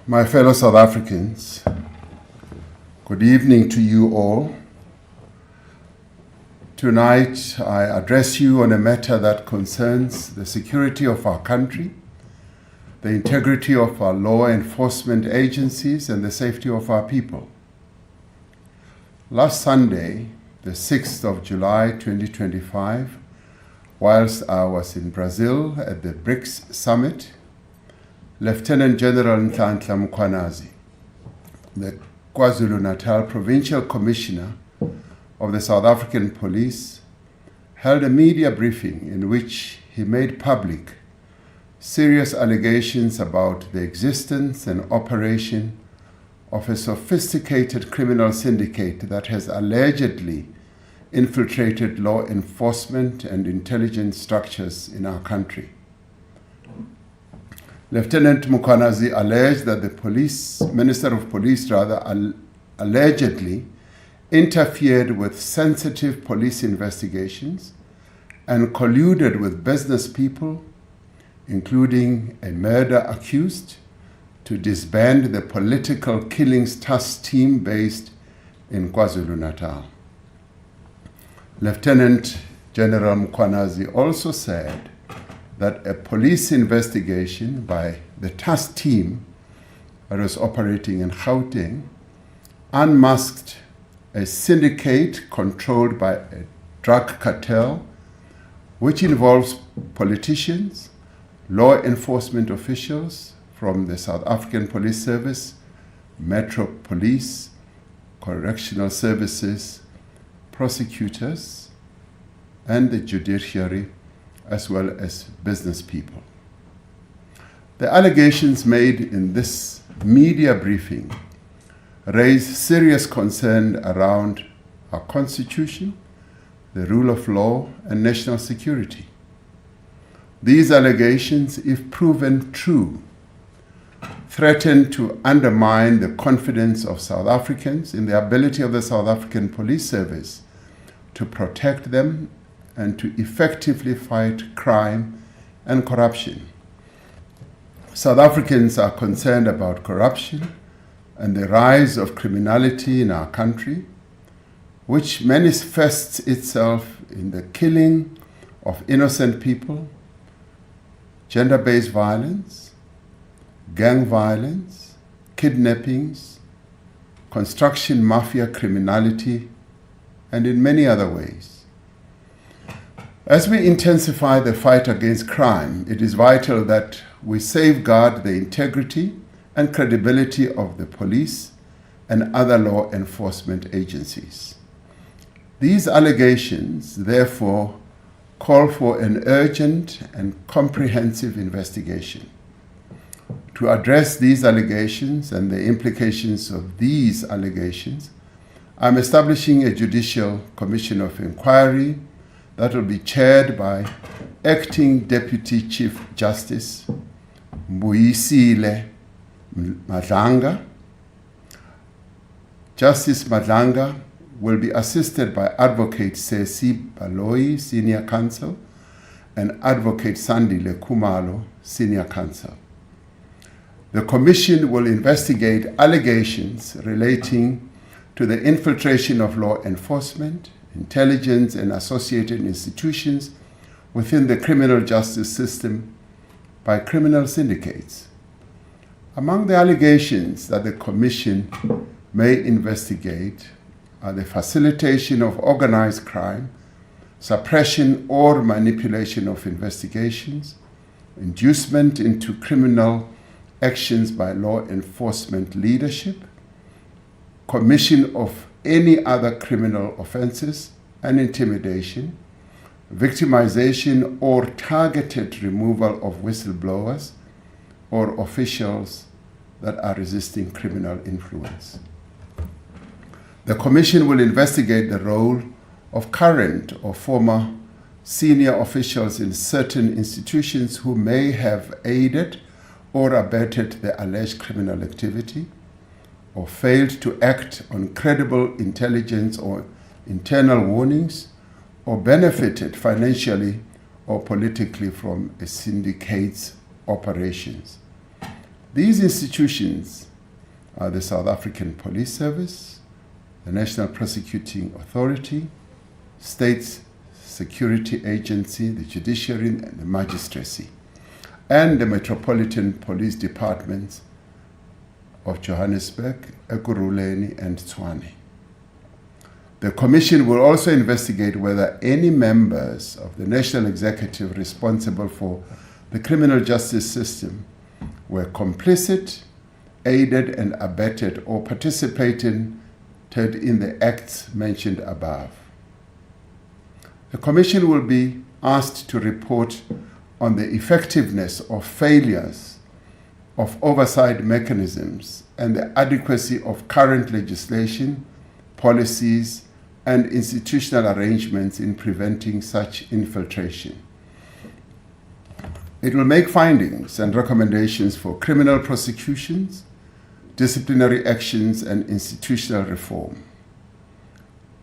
My fellow South Africans, good evening to you all. Tonight, I address you on a matter that concerns the security of our country, the integrity of our law enforcement agencies, and the safety of our people. Last Sunday, the 6th of July 2025, whilst I was in Brazil at the BRICS Summit, Lieutenant General Mkhwanazi, the KwaZulu-Natal Provincial Commissioner of the South African Police, held a media briefing in which he made public serious allegations about the existence and operation of a sophisticated criminal syndicate that has allegedly infiltrated law enforcement and intelligence structures in our country. Lieutenant Mkhwanazi alleged that the Minister of Police allegedly interfered with sensitive police investigations and colluded with business people, including a murder accused, to disband the political killings task team based in KwaZulu-Natal. Lieutenant General Mkhwanazi also said that a police investigation by the task team that was operating in Gauteng unmasked a syndicate controlled by a drug cartel, which involves politicians, law enforcement officials from the South African Police Service, Metro Police, correctional services, prosecutors, and the judiciary, as well as business people. The allegations made in this media briefing raise serious concern around our Constitution, the rule of law, and national security. These allegations, if proven true, threaten to undermine the confidence of South Africans in the ability of the South African Police Service to protect them and to effectively fight crime and corruption. South Africans are concerned about corruption and the rise of criminality in our country, which manifests itself in the killing of innocent people, gender-based violence, gang violence, kidnappings, construction mafia criminality, and in many other ways. As we intensify the fight against crime, it is vital that we safeguard the integrity and credibility of the police and other law enforcement agencies. These allegations, therefore, call for an urgent and comprehensive investigation. To address these allegations and the implications of these allegations, I'm establishing a Judicial Commission of Inquiry that will be chaired by Acting Deputy Chief Justice Mbuyisile Madlanga. Justice Madlanga will be assisted by Advocate Sesi Baloyi, Senior Counsel, and Advocate Sandile Khumalo, Senior Counsel. The Commission will investigate allegations relating to the infiltration of law enforcement, intelligence, and associated institutions within the criminal justice system by criminal syndicates. Among the allegations that the Commission may investigate are the facilitation of organized crime, suppression or manipulation of investigations, inducement into criminal actions by law enforcement leadership, commission of any other criminal offenses, and intimidation, victimization or targeted removal of whistleblowers or officials that are resisting criminal influence. The Commission will investigate the role of current or former senior officials in certain institutions who may have aided or abetted the alleged criminal activity, or failed to act on credible intelligence or internal warnings, or benefited financially or politically from a syndicate's operations. These institutions are the South African Police Service, the National Prosecuting Authority, State Security Agency, the Judiciary and the Magistracy, and the Metropolitan Police Departments of Johannesburg, Ekurhuleni, and Tshwane. The Commission will also investigate whether any members of the National Executive responsible for the criminal justice system were complicit, aided and abetted, or participated in the acts mentioned above. The Commission will be asked to report on the effectiveness or failures of oversight mechanisms and the adequacy of current legislation, policies, and institutional arrangements in preventing such infiltration. It will make findings and recommendations for criminal prosecutions, disciplinary actions, and institutional reform.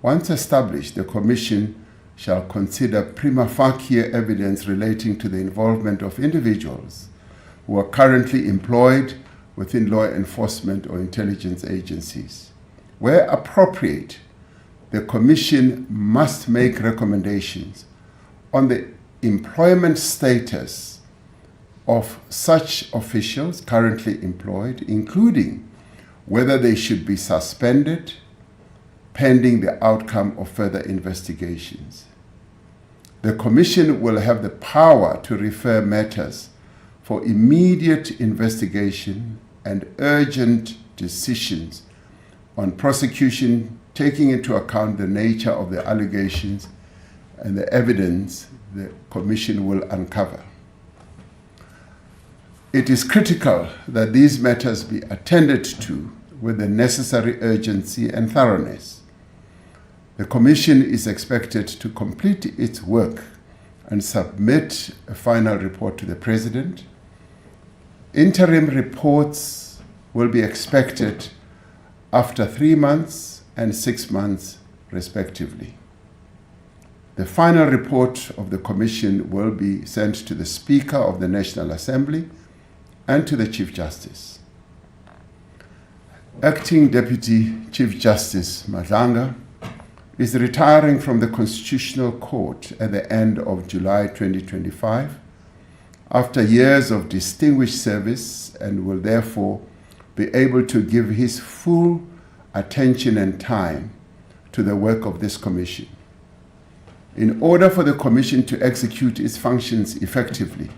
Once established, the Commission shall consider prima facie evidence relating to the involvement of individuals who are currently employed within law enforcement or intelligence agencies. Where appropriate, the Commission must make recommendations on the employment status of such officials currently employed, including whether they should be suspended pending the outcome of further investigations. The Commission will have the power to refer matters for immediate investigation and urgent decisions on prosecution, taking into account the nature of the allegations and the evidence the Commission will uncover. It is critical that these matters be attended to with the necessary urgency and thoroughness. The Commission is expected to complete its work and submit a final report to the President. Interim reports will be expected after 3 months and 6 months, respectively. The final report of the Commission will be sent to the Speaker of the National Assembly and to the Chief Justice. Acting Deputy Chief Justice Madlanga is retiring from the Constitutional Court at the end of July 2025 after years of distinguished service, and will therefore be able to give his full attention and time to the work of this Commission. In order for the Commission to execute its functions effectively,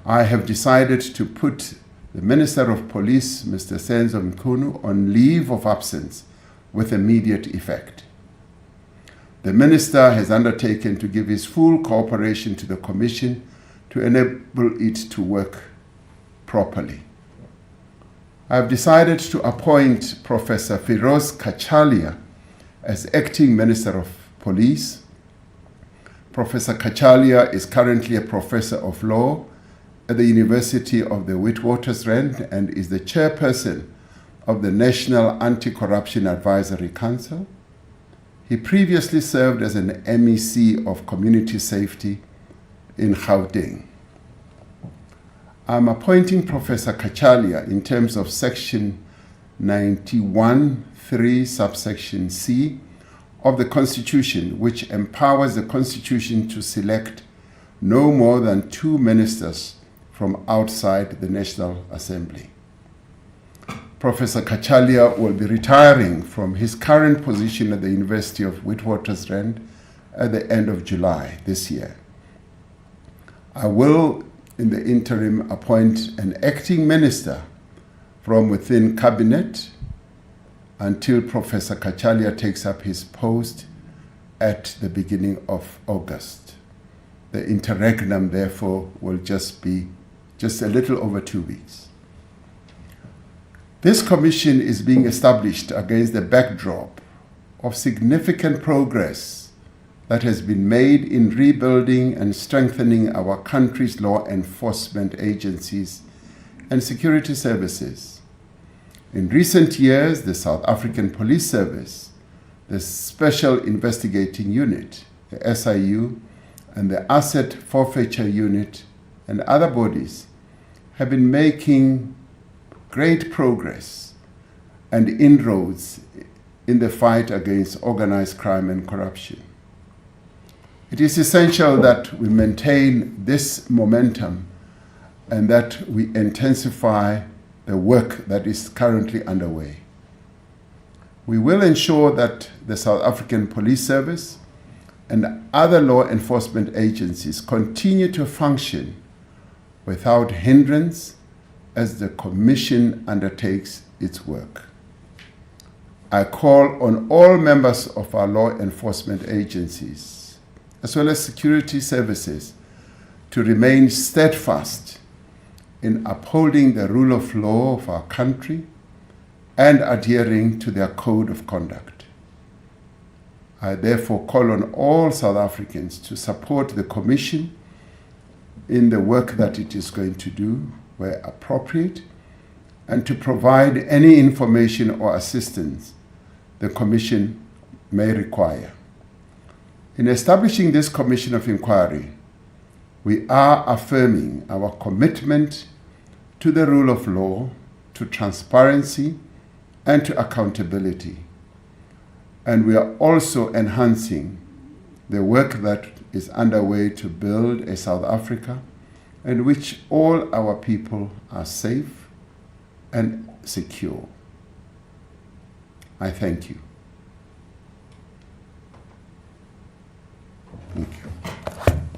I have decided to put the Minister of Police, Mr. Senzo Mkhunu, on leave of absence with immediate effect. The Minister has undertaken to give his full cooperation to the Commission to enable it to work properly. I have decided to appoint Professor Firoz Kachalia as Acting Minister of Police. Professor Kachalia is currently a Professor of Law at the University of the Witwatersrand and is the Chairperson of the National Anti-Corruption Advisory Council. He previously served as an MEC of Community Safety in Gauteng. I'm appointing Professor Kachalia in terms of Section 91(3) subsection C of the Constitution, which empowers the Constitution to select no more than 2 ministers from outside the National Assembly. Professor Kachalia will be retiring from his current position at the University of Witwatersrand at the end of July this year. I will, in the interim, appoint an acting minister from within Cabinet until Professor Kachalia takes up his post at the beginning of August. The interregnum, therefore, will be just a little over 2 weeks. This Commission is being established against the backdrop of significant progress that has been made in rebuilding and strengthening our country's law enforcement agencies and security services. In recent years, the South African Police Service, the Special Investigating Unit, the SIU, and the Asset Forfeiture Unit and other bodies have been making great progress and inroads in the fight against organized crime and corruption. It is essential that we maintain this momentum and that we intensify the work that is currently underway. We will ensure that the South African Police Service and other law enforcement agencies continue to function without hindrance as the Commission undertakes its work. I call on all members of our law enforcement agencies, as well as security services, to remain steadfast in upholding the rule of law of our country and adhering to their code of conduct. I therefore call on all South Africans to support the Commission in the work that it is going to do where appropriate, and to provide any information or assistance the Commission may require. In establishing this Commission of Inquiry, we are affirming our commitment to the rule of law, to transparency, and to accountability. And we are also enhancing the work that is underway to build a South Africa in which all our people are safe and secure. I thank you.